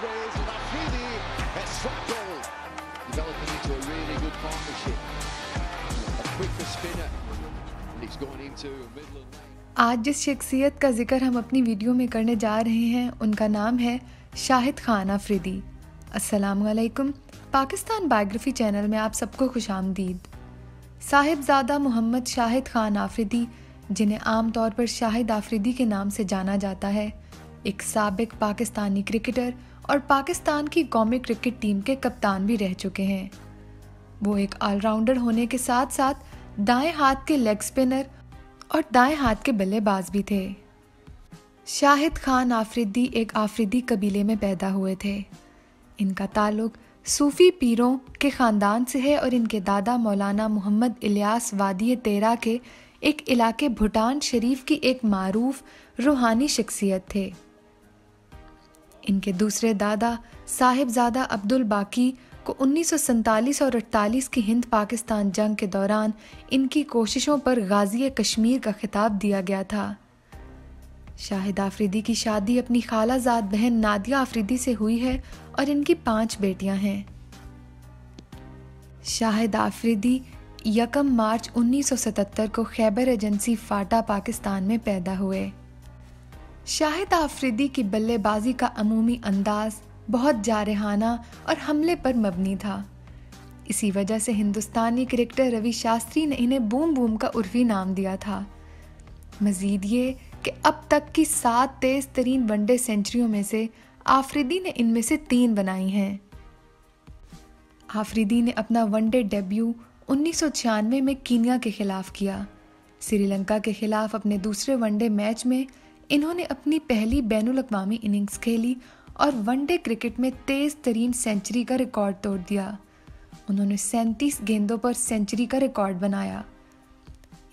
Alvarez and Afridi. It's struck goal. Developing into a really good partnership. A quicker spinner. And it's going into Midland Lane. आज जिस शख्सियत का जिक्र हम अपनी वीडियो में करने जा रहे हैं उनका नाम है शाहिद खान आफरीदी। अस्सलामुअलैकुम। पाकिस्तान बायोग्राफी चैनल में आप सबको खुशामदीद। साहिबजादा मोहम्मद शाहिद खान आफरीदी, जिन्हें आम तौर पर शाहिद आफरीदी के नाम से जाना जाता है, एक साबिक पाकिस्तानी क्रिकेटर और पाकिस्तान की कौमी क्रिकेट टीम के कप्तान भी रह चुके हैं। वो एक ऑलराउंडर होने के साथ साथ दाएं हाथ के लेग स्पिनर और दाएं हाथ के बल्लेबाज भी थे। शाहिद खान आफरीदी एक आफरीदी कबीले में पैदा हुए थे। इनका ताल्लुक सूफी पीरों के ख़ानदान से है और इनके दादा मौलाना मोहम्मद इलियास वादी तेरा के एक इलाके भूटान शरीफ की एक मारूफ रूहानी शख्सियत थे। इनके दूसरे दादा साहिबजादा अब्दुल बाकी को 1947 और 48 की हिंद पाकिस्तान जंग के दौरान इनकी कोशिशों पर गाजी कश्मीर का खिताब दिया गया था। शाहिद आफरीदी की शादी अपनी खालाजाद बहन नादिया आफरीदी से हुई है और इनकी 5 बेटियां हैं। शाहिद आफरीदी 1 मार्च 1977 को खैबर एजेंसी फाटा पाकिस्तान में पैदा हुए। शाहिद आफरीदी की बल्लेबाजी का अमूमी अंदाज बहुत जारहाना और हमले पर मबनी था। इसी वजह से हिंदुस्तानी क्रिकेटर रवि शास्त्री ने इन्हें बूम बूम का उर्फी नाम दिया था। मजीद ये कि अब तक की 7 तेज तरीन वनडे सेंचुरियों में से आफरीदी ने इनमें से 3 बनाई हैं। आफरीदी ने अपना वनडे डेब्यू 1996 में कीनिया के खिलाफ किया। श्रीलंका के खिलाफ अपने दूसरे वनडे मैच में इन्होंने अपनी पहली बैनुल अक़वामी इनिंग्स खेली और वनडे क्रिकेट में तेज तरीन सेंचुरी का रिकॉर्ड तोड़ दिया। उन्होंने 37 गेंदों पर सेंचुरी का रिकॉर्ड बनाया।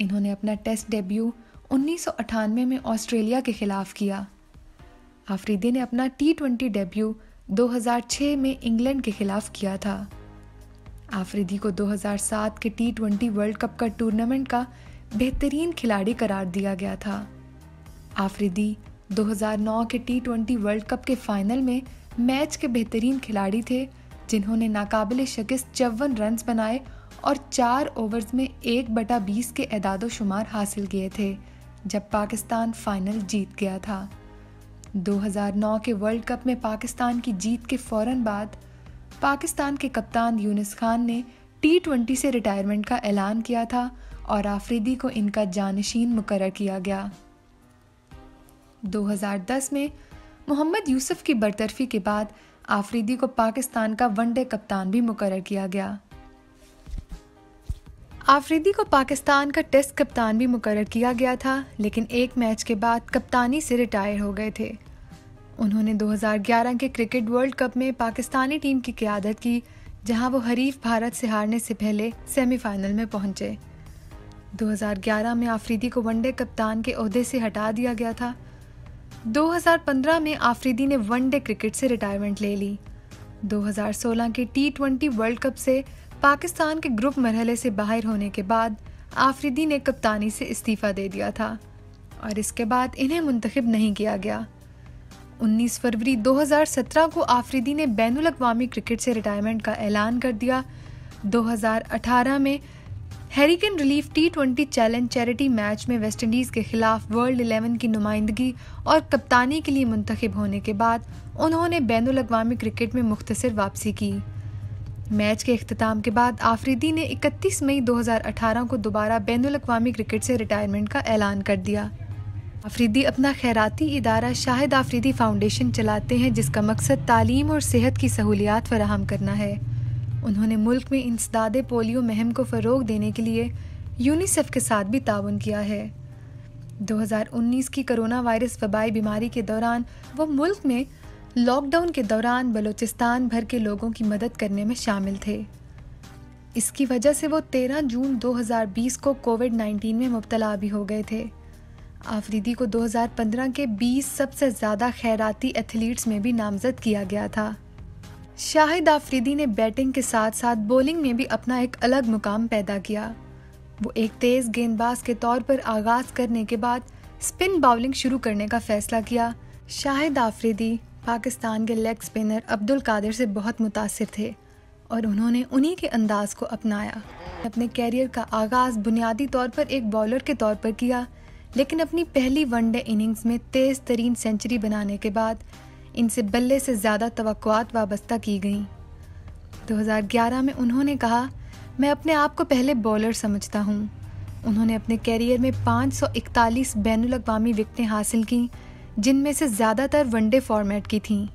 इन्होंने अपना टेस्ट डेब्यू 1998 में ऑस्ट्रेलिया के खिलाफ किया। आफरीदी ने अपना T20 डेब्यू 2006 में इंग्लैंड के खिलाफ किया था। आफरीदी को 2007 के T20 वर्ल्ड कप का टूर्नामेंट का बेहतरीन खिलाड़ी करार दिया गया था। आफरीदी 2009 के T20 वर्ल्ड कप के फाइनल में मैच के बेहतरीन खिलाड़ी थे, जिन्होंने नाकाबिले शिकस्त 54 रन्स बनाए और 4 ओवर्स में 1/20 के एदादो शुमार हासिल किए थे, जब पाकिस्तान फाइनल जीत गया था। 2009 के वर्ल्ड कप में पाकिस्तान की जीत के फौरन बाद पाकिस्तान के कप्तान यूनिस खान ने T20 से रिटायरमेंट का ऐलान किया था और आफरीदी को इनका जानशीन मुकर्रर किया गया। 2010 में मोहम्मद यूसुफ की बरतरफी के बाद आफरीदी को पाकिस्तान का वनडे कप्तान भी मुकर्रर किया गया। आफरीदी को पाकिस्तान का टेस्ट कप्तान भी मुकर्रर किया गया था, लेकिन एक मैच के बाद कप्तानी से रिटायर हो गए थे। उन्होंने 2011 के क्रिकेट वर्ल्ड कप में पाकिस्तानी टीम की क़यादत की, जहां वो हरीफ भारत से हारने से पहले सेमीफाइनल में पहुंचे। 2011 में आफरीदी को वनडे कप्तान के ओहदे से हटा दिया गया था। 2015 में आफरीदी ने वनडे क्रिकेट से रिटायरमेंट ले ली। 2016 के T20 वर्ल्ड कप से पाकिस्तान के ग्रुप मरहले से बाहर होने के बाद आफरीदी ने कप्तानी से इस्तीफ़ा दे दिया था और इसके बाद इन्हें मुंतखब नहीं किया गया। 19 फरवरी 2017 को आफरीदी ने बैनुल अक़वामी क्रिकेट से रिटायरमेंट का ऐलान कर दिया। 2018 में hurricane relief T20 challenge charity match में वेस्टइंडीज़ के खिलाफ वर्ल्ड 11 की नुमाइंदगी और कप्तानी के लिए मुंतखब होने के बाद उन्होंने बैनुल अक़वामी क्रिकेट में मुख्तसर वापसी की। मैच के इख्तिताम के बाद आफरीदी ने 31 मई 2018 को दोबारा बैनुल अक़वामी क्रिकेट से रिटायरमेंट का ऐलान कर दिया। आफरीदी अपना खैराती इदारा शाहिद आफरीदी फाउंडेशन चलाते हैं, जिसका मकसद तालीम और सेहत की सहूलियात फराहम करना है। उन्होंने मुल्क में इंसदाद पोलियो मुहिम को फ़रोग देने के लिए यूनिसेफ के साथ भी ताउन किया है। 2019 की कोरोना वायरस वबाई बीमारी के दौरान वो मुल्क में लॉकडाउन के दौरान बलूचिस्तान भर के लोगों की मदद करने में शामिल थे। इसकी वजह से वो 13 जून 2020 को कोविड-19 में मुब्तला भी हो गए थे। आफरीदी को 2015 के 20 सबसे ज़्यादा खैराती एथलीट्स में भी नामज़द किया गया था। शाहिद आफरीदी ने बैटिंग के साथ साथ बॉलिंग में भी अपना एक अलग मुकाम पैदा किया। वो एक तेज़ गेंदबाज के तौर पर आगाज़ करने के बाद स्पिन बाउलिंग शुरू करने का फ़ैसला किया। शाहिद आफरीदी पाकिस्तान के लेग स्पिनर अब्दुल कादिर से बहुत मुतासिर थे और उन्होंने उन्हीं के अंदाज को अपनाया। अपने कैरियर का आगाज़ बुनियादी तौर पर एक बॉलर के तौर पर किया, लेकिन अपनी पहली वनडे इनिंग्स में तेज़ तरीन सेंचुरी बनाने के बाद इनसे बल्ले से ज़्यादा तवक्कुआत वाबस्ता की गईं। 2011 में उन्होंने कहा, मैं अपने आप को पहले बॉलर समझता हूँ। उन्होंने अपने कैरियर में 541 बैनुल अक़वामी विकेटें हासिल की, जिनमें से ज़्यादातर वनडे फॉर्मेट की थीं।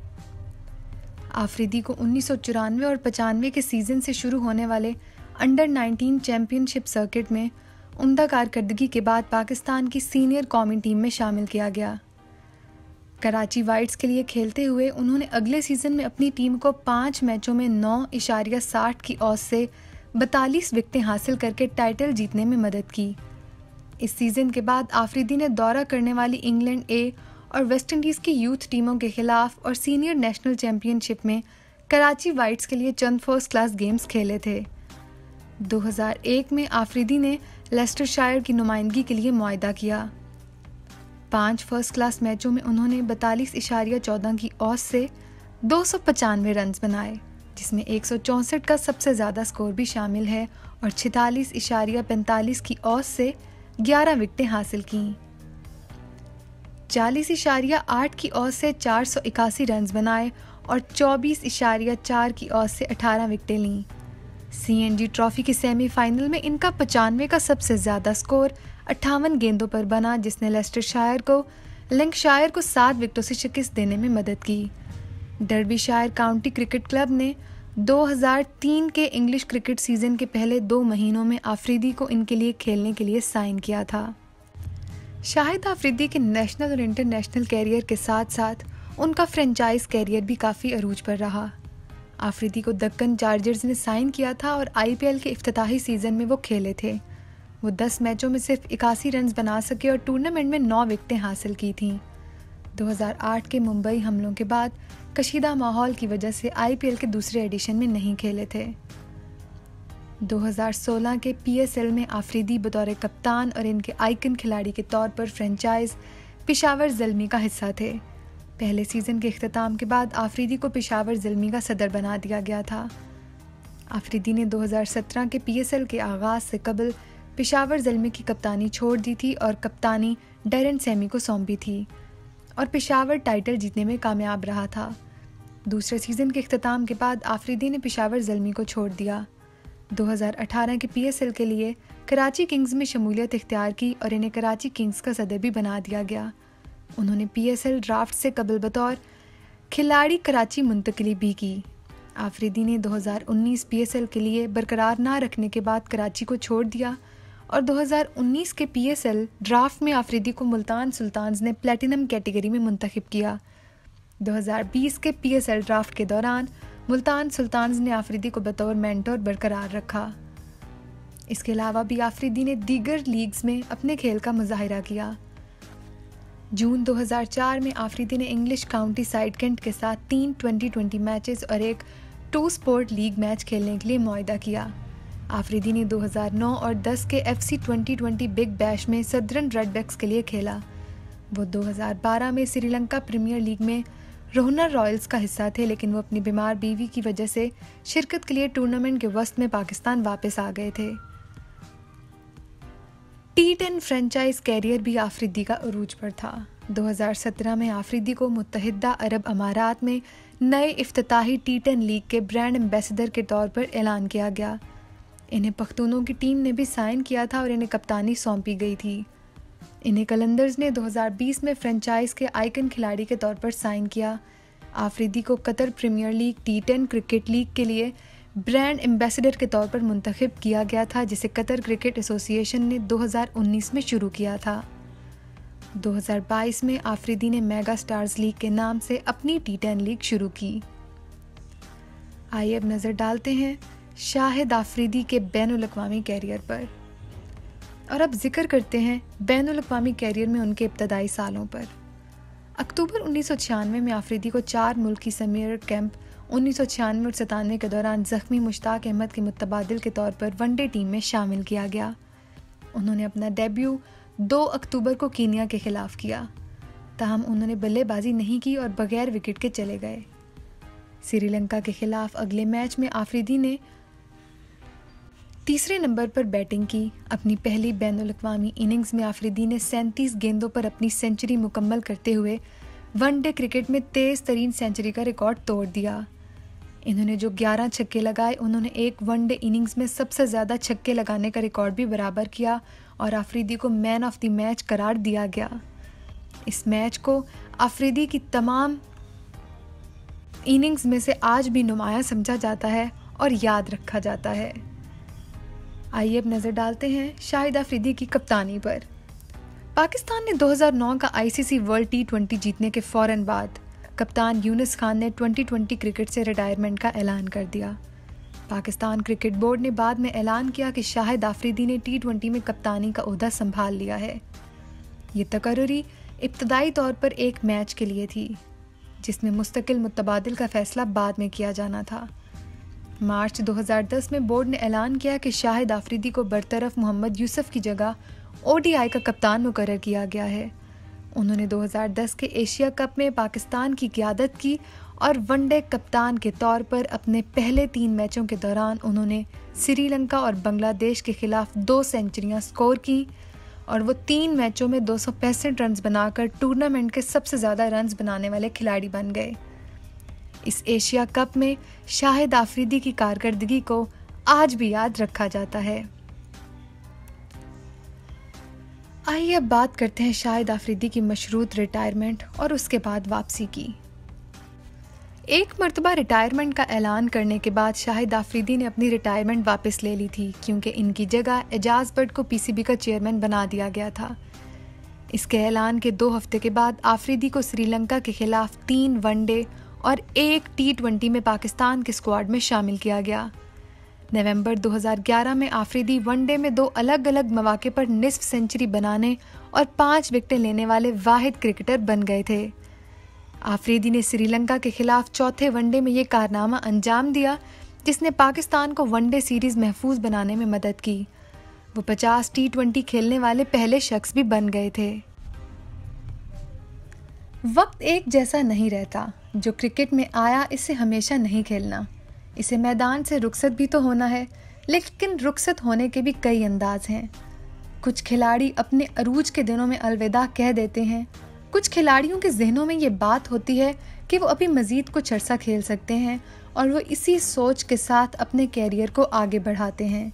आफरीदी को 1994 और 95 के सीज़न से शुरू होने वाले अंडर 19 चैम्पियनशिप सर्किट में उम्दा कारकर्दगी के बाद पाकिस्तान की सीनियर कौमी टीम में शामिल किया गया। कराची वाइट्स के लिए खेलते हुए उन्होंने अगले सीज़न में अपनी टीम को 5 मैचों में 9.60 की औसत से 42 विकेटें हासिल करके टाइटल जीतने में मदद की। इस सीज़न के बाद आफरीदी ने दौरा करने वाली इंग्लैंड ए और वेस्ट इंडीज़ की यूथ टीमों के खिलाफ और सीनियर नेशनल चैम्पियनशिप में कराची वाइट्स के लिए चंद फर्स्ट क्लास गेम्स खेले थे। 2001 में आफरीदी ने लेस्टरशायर की नुमाइंदगी के लिए मुआहदा किया। 5 फर्स्ट क्लास मैचों में उन्होंने 42.14 की औसत से 295 रन बनाए, जिसमें 164 का सबसे ज़्यादा स्कोर भी शामिल है, और 46.45 की औसत से 11 विकेटें हासिल कीं। 40.8 की औसत से 481 रन बनाए और 24.4 की औसत से 18 विकेटें लीं। CNG ट्रॉफी के सेमीफाइनल में इनका 95 का सबसे ज़्यादा स्कोर 58 गेंदों पर बना, जिसने लैंकशायर को 7 विकेटों से शिकस्त देने में मदद की। डर्बीशायर काउंटी क्रिकेट क्लब ने 2003 के इंग्लिश क्रिकेट सीज़न के पहले 2 महीनों में आफरीदी को इनके लिए खेलने के लिए साइन किया था। शाहिद आफरीदी के नेशनल और इंटरनेशनल कैरियर के साथ साथ उनका फ्रेंचाइज कैरियर भी काफ़ी अरूज पर रहा। आफरीदी को दक्कन चार्जर्स ने साइन किया था और IPL के इफ्तिताही सीज़न में वो खेले थे। वो 10 मैचों में सिर्फ 81 रन बना सके और टूर्नामेंट में 9 विकेटें हासिल की थीं। 2008 के मुंबई हमलों के बाद कशीदा माहौल की वजह से IPL के दूसरे एडिशन में नहीं खेले थे। 2016 के PSL में आफरीदी बतौर कप्तान और इनके आइकन खिलाड़ी के तौर पर फ्रेंचाइज पेशावर ज़ल्मी का हिस्सा थे। पहले सीज़न के इख्तिताम के बाद आफरीदी को पेशावर ज़ल्मी का सदर बना दिया गया था। आफरीदी ने 2017 के PSL के आगाज़ से कबल पेशावर ज़ल्मी की कप्तानी छोड़ दी थी और कप्तानी डैरन सैमी को सौंपी थी, और पेशावर टाइटल जीतने में कामयाब रहा था। दूसरे सीज़न के इख्तिताम के बाद आफरीदी ने पेशावर ज़ल्मी को छोड़ दिया। 2018 के PSL के लिए कराची किंग्स में शमूलियत इख्तियार की और इन्हें कराची किंग्स का सदर भी बना दिया गया। उन्होंने PSL ड्राफ्ट से कबल बतौर खिलाड़ी कराची मुंतकिली भी की। आफरीदी ने 2019 PSL के लिए बरकरार ना रखने के बाद कराची को छोड़ दिया और 2019 के PSL ड्राफ्ट में आफरीदी को मुल्तान सुल्तान्स ने प्लेटिनम कैटेगरी में मुंतखब किया। 2020 के PSL ड्राफ्ट के दौरान मुल्तान सुल्तान्स ने आफरीदी को बतौर मेंटोर बरकरार रखा। इसके अलावा भी आफरीदी ने दीगर लीग्स में अपने खेल का मुजाहिरा किया। जून 2004 में आफरीदी ने इंग्लिश काउंटी साइड केंट के साथ 3 2020 मैचेस और एक 2 स्पोर्ट लीग मैच खेलने के लिए मुआहदा किया। आफरीदी ने 2009 और 10 के FC 2020 बिग बैश में सदरन रेडबैक्स के लिए खेला। वो 2012 में श्रीलंका प्रीमियर लीग में रोहना रॉयल्स का हिस्सा थे, लेकिन वो अपनी बीमार बीवी की वजह से शिरकत के लिए टूर्नामेंट के वस्त में पाकिस्तान वापस आ गए थे। T10 फ्रेंचाइज कैरियर भी आफरीदी का अरूज पर था। 2017 में आफरीदी को मुत्तहिदा अरब अमारात में नए इफ्तिताही T10 लीग के ब्रांड एम्बेसडर के तौर पर ऐलान किया गया। इन्हें पख्तूनों की टीम ने भी साइन किया था और इन्हें कप्तानी सौंपी गई थी। इन्हें कलंदर्स ने 2020 में फ्रेंचाइज के आइकन खिलाड़ी के तौर पर साइन किया। आफरीदी को Qatar premier league T10 cricket league के लिए ब्रांड एम्बेसडर के तौर पर मुंतखब किया गया था, जिसे कतर क्रिकेट एसोसिएशन ने 2019 में शुरू किया था। 2022 में आफरीदी ने मेगा स्टार्स लीग के नाम से अपनी T10 लीग शुरू की। आइए अब नज़र डालते हैं शाहिद आफरीदी के बैनुल अक़वामी कैरियर पर, और अब जिक्र करते हैं बैनुल अक़वामी कैरियर में उनके इब्तदाई सालों पर। अक्टूबर 1996 में आफरीदी को 4 मुल्की समर कैंप 1996 और 97 के दौरान ज़ख्मी मुश्ताक अहमद के मुतबादिल के तौर पर वनडे टीम में शामिल किया गया। उन्होंने अपना डेब्यू 2 अक्टूबर को कीनिया के खिलाफ किया। ताहम उन्होंने बल्लेबाजी नहीं की और बगैर विकेट के चले गए। श्रीलंका के खिलाफ अगले मैच में आफरीदी ने तीसरे नंबर पर बैटिंग की। अपनी पहली बैनुल-अक़वामी इनिंग्स में आफरीदी ने 37 गेंदों पर अपनी सेंचुरी मुकम्मल करते हुए वनडे क्रिकेट में तेज तरीन सेंचुरी का रिकॉर्ड तोड़ दिया। इन्होंने जो 11 छक्के लगाए, उन्होंने एक वनडे इनिंग्स में सबसे ज़्यादा छक्के लगाने का रिकॉर्ड भी बराबर किया और आफरीदी को मैन ऑफ द मैच करार दिया गया। इस मैच को आफरीदी की तमाम इनिंग्स में से आज भी नुमाया समझा जाता है और याद रखा जाता है। आइए अब नज़र डालते हैं शाहिद आफरीदी की कप्तानी पर। पाकिस्तान ने 2009 का आईसीसी वर्ल्ड T20 जीतने के फ़ौरन बाद कप्तान यूनुस खान ने 2020 क्रिकेट से रिटायरमेंट का ऐलान कर दिया। पाकिस्तान क्रिकेट बोर्ड ने बाद में ऐलान किया कि शाहिद आफरीदी ने T20 में कप्तानी का ओहदा संभाल लिया है। ये तकर्रुरी इब्तदाई तौर पर एक मैच के लिए थी, जिसमें मुस्तकिल मुतबादिल का फैसला बाद में किया जाना था। मार्च 2010 में बोर्ड ने ऐलान किया कि शाहिद आफरीदी को बरतरफ मोहम्मद यूसुफ की जगह ODI का कप्तान मुकर्रर किया गया है। उन्होंने 2010 के एशिया कप में पाकिस्तान की क़ियादत की और वनडे कप्तान के तौर पर अपने पहले 3 मैचों के दौरान उन्होंने श्रीलंका और बांग्लादेश के खिलाफ 2 सेंचुरियां स्कोर की और वो 3 मैचों में 265 रन्स बनाकर टूर्नामेंट के सबसे ज़्यादा रन्स बनाने वाले खिलाड़ी बन गए। इस एशिया कप में शाहिद आफरीदी की कारकर्दगी को आज भी याद रखा जाता है। आइए अब बात करते हैं शाहिद आफरीदी की मशरूत रिटायरमेंट और उसके बाद वापसी की। एक मरतबा रिटायरमेंट का ऐलान करने के बाद शाहिद आफरीदी ने अपनी रिटायरमेंट वापस ले ली थी, क्योंकि इनकी जगह एजाज बट को PCB का चेयरमैन बना दिया गया था। इसके ऐलान के 2 हफ्ते के बाद आफरीदी को श्रीलंका के खिलाफ 3 वनडे और 1 T20 में पाकिस्तान के स्क्वाड में शामिल किया गया। नवंबर 2011 में आफरीदी वनडे में 2 अलग अलग मौके पर निस्फ सेंचुरी बनाने और 5 विकेटें लेने वाले वाहिद क्रिकेटर बन गए थे। आफरीदी ने श्रीलंका के खिलाफ चौथे वनडे में ये कारनामा अंजाम दिया, जिसने पाकिस्तान को वनडे सीरीज महफूज बनाने में मदद की। वो 50 T20 खेलने वाले पहले शख्स भी बन गए थे। वक्त एक जैसा नहीं रहता। जो क्रिकेट में आया, इसे हमेशा नहीं खेलना। इसे मैदान से रुखसत भी तो होना है, लेकिन रुखसत होने के भी कई अंदाज हैं। कुछ खिलाड़ी अपने अरूज के दिनों में अलविदा कह देते हैं। कुछ खिलाड़ियों के जहनों में ये बात होती है कि वो अभी मज़ीद कुछ अरसा खेल सकते हैं और वो इसी सोच के साथ अपने कैरियर को आगे बढ़ाते हैं।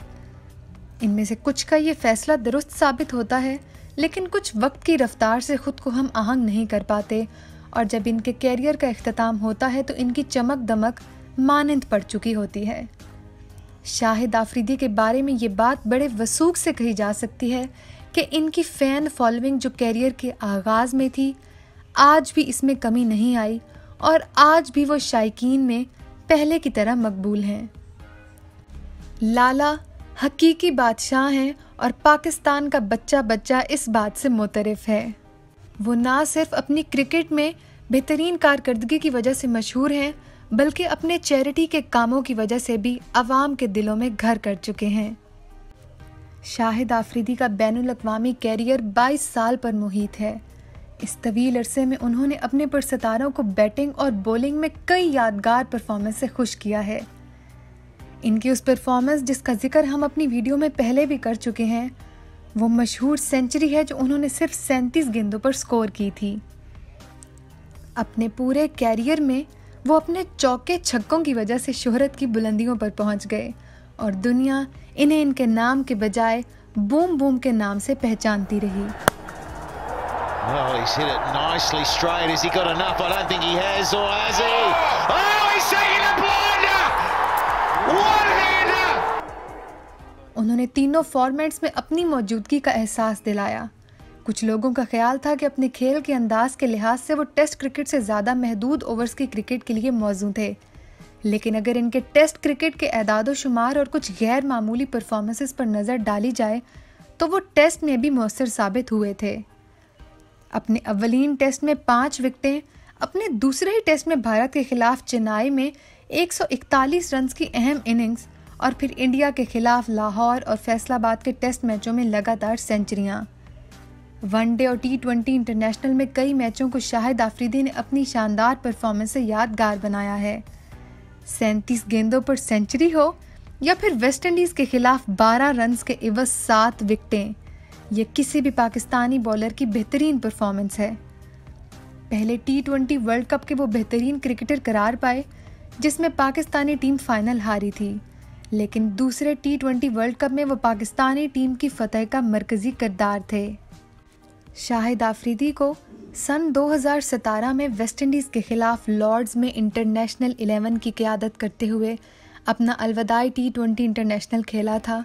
इनमें से कुछ का ये फैसला दुरुस्त साबित होता है, लेकिन कुछ वक्त की रफ्तार से ख़ुद को हम आहंग नहीं कर पाते और जब इनके कैरियर का इख्तिताम होता है तो इनकी चमक दमक मानंद पड़ चुकी होती है। शाहिद आफरीदी के बारे में ये बात बड़े वसूख से कही जा सकती है कि इनकी फ़ैन फॉलोइंग जो कैरियर के आगाज़ में थी, आज भी इसमें कमी नहीं आई और आज भी वो शायकीन में पहले की तरह मकबूल हैं। लाला हकीकी बादशाह हैं और पाकिस्तान का बच्चा बच्चा इस बात से मुतरफ है। वो ना सिर्फ अपनी क्रिकेट में बेहतरीन कारकर्दगी की वजह से मशहूर हैं, बल्कि अपने चैरिटी के कामों की वजह से भी अवाम के दिलों में घर कर चुके हैं। शाहिद आफरीदी का बैनुल-अक़वामी कैरियर 22 साल पर मुहित है। इस तवील अरसे में उन्होंने अपने पुरसितारों को बैटिंग और बॉलिंग में कई यादगार परफॉर्मेंस से खुश किया है। इनकी उस परफॉर्मेंस जिसका जिक्र हम अपनी वीडियो में पहले भी कर चुके हैं, वो मशहूर सेंचुरी है जो उन्होंने सिर्फ 37 गेंदों पर स्कोर की थी। अपने पूरे कैरियर में वो अपने चौके छक्कों की वजह से शोहरत की बुलंदियों पर पहुंच गए और दुनिया इन्हें इनके नाम के बजाय बूम बूम के नाम से पहचानती रही। Well, he's hit it nicely straight. Has he got enough? I don't think he has, or has he? Oh, he's taking a blinder! One-hander! उन्होंने तीनों फॉर्मेट्स में अपनी मौजूदगी का एहसास दिलाया। कुछ लोगों का ख्याल था कि अपने खेल के अंदाज के लिहाज से वो टेस्ट क्रिकेट से ज़्यादा महदूद ओवर्स की क्रिकेट के लिए मौजू थे, लेकिन अगर इनके टेस्ट क्रिकेट के एदादो शुमार और कुछ गैर मामूली परफॉर्मेंसेस पर नज़र डाली जाए तो वो टेस्ट में भी मौसर साबित हुए थे। अपने अव्वलीन टेस्ट में 5 विकेटें, अपने दूसरे ही टेस्ट में भारत के खिलाफ चेन्नई में 141 रन की अहम इनिंग्स और फिर इंडिया के खिलाफ लाहौर और फैसलाबाद के टेस्ट मैचों में लगातार सेंचुरियां। वनडे और T20 इंटरनेशनल में कई मैचों को शाहिद आफरीदी ने अपनी शानदार परफॉर्मेंस से यादगार बनाया है। 37 गेंदों पर सेंचुरी हो या फिर वेस्ट इंडीज़ के खिलाफ 12 रन्स के इवज 7 विकेटें, ये किसी भी पाकिस्तानी बॉलर की बेहतरीन परफॉर्मेंस है। पहले T20 वर्ल्ड कप के वो बेहतरीन क्रिकेटर करार पाए जिसमें पाकिस्तानी टीम फाइनल हारी थी, लेकिन दूसरे T20 वर्ल्ड कप में वो पाकिस्तानी टीम की फतह का मरकजी किरदार थे। शाहिद आफरीदी को सन 2017 में वेस्ट इंडीज़ के खिलाफ लॉर्ड्स में इंटरनेशनल 11 की क़यादत करते हुए अपना अलविदाई T20 इंटरनेशनल खेला था,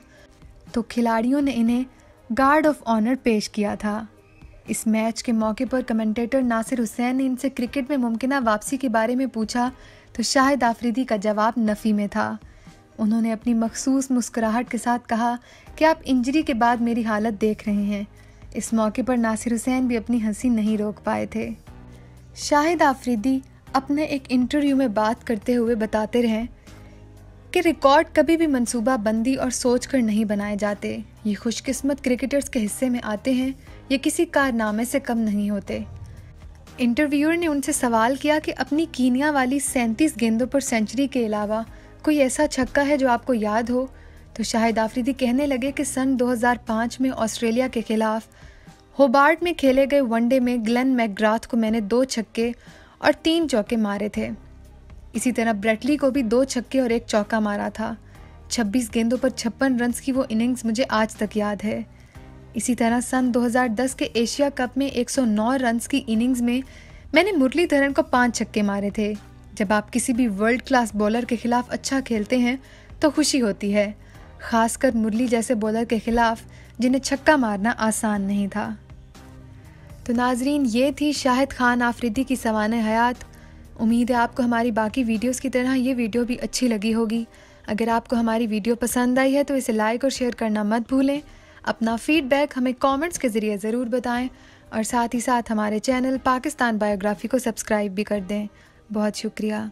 तो खिलाड़ियों ने इन्हें गार्ड ऑफ ऑनर पेश किया था। इस मैच के मौके पर कमेंटेटर नासिर हुसैन ने इनसे क्रिकेट में मुमकिना वापसी के बारे में पूछा तो शाहिद आफरीदी का जवाब नफ़ी में था। उन्होंने अपनी मखसूस मुस्कुराहट के साथ कहा कि आप इंजरी के बाद मेरी हालत देख रहे हैं। इस मौके पर नासिर हुसैन भी अपनी हंसी नहीं रोक पाए थे। शाहिद आफरीदी अपने एक इंटरव्यू में बात करते हुए बताते रहे कि रिकॉर्ड कभी भी मंसूबा बंदी और सोच कर नहीं बनाए जाते, ये खुशकिस्मत क्रिकेटर्स के हिस्से में आते हैं, ये किसी कारनामे से कम नहीं होते। इंटरव्यूअर ने उनसे सवाल किया कि अपनी कीनिया वाली 37 गेंदों पर सेंचुरी के अलावा कोई ऐसा छक्का है जो आपको याद हो, तो शाहिद आफरीदी कहने लगे कि सन 2005 में ऑस्ट्रेलिया के खिलाफ होबार्ट में खेले गए वनडे में ग्लेन मैकग्राथ को मैंने 2 छक्के और 3 चौके मारे थे। इसी तरह ब्रेटली को भी 2 छक्के और 1 चौका मारा था। 26 गेंदों पर 56 रन्स की वो इनिंग्स मुझे आज तक याद है। इसी तरह सन 2010 के एशिया कप में 109 रन्स की इनिंग्स में मैंने मुरलीधरन को 5 छक्के मारे थे। जब आप किसी भी वर्ल्ड क्लास बॉलर के खिलाफ अच्छा खेलते हैं तो खुशी होती है, खासकर मुरली जैसे बॉलर के खिलाफ जिन्हें छक्का मारना आसान नहीं था। तो नाजरीन, ये थी शाहिद खान आफरीदी की सवाने हयात। उम्मीद है आपको हमारी बाकी वीडियोस की तरह ये वीडियो भी अच्छी लगी होगी। अगर आपको हमारी वीडियो पसंद आई है तो इसे लाइक और शेयर करना मत भूलें। अपना फीडबैक हमें कमेंट्स के ज़रिए ज़रूर बताएं और साथ ही साथ हमारे चैनल पाकिस्तान बायोग्राफी को सब्सक्राइब भी कर दें। बहुत शुक्रिया।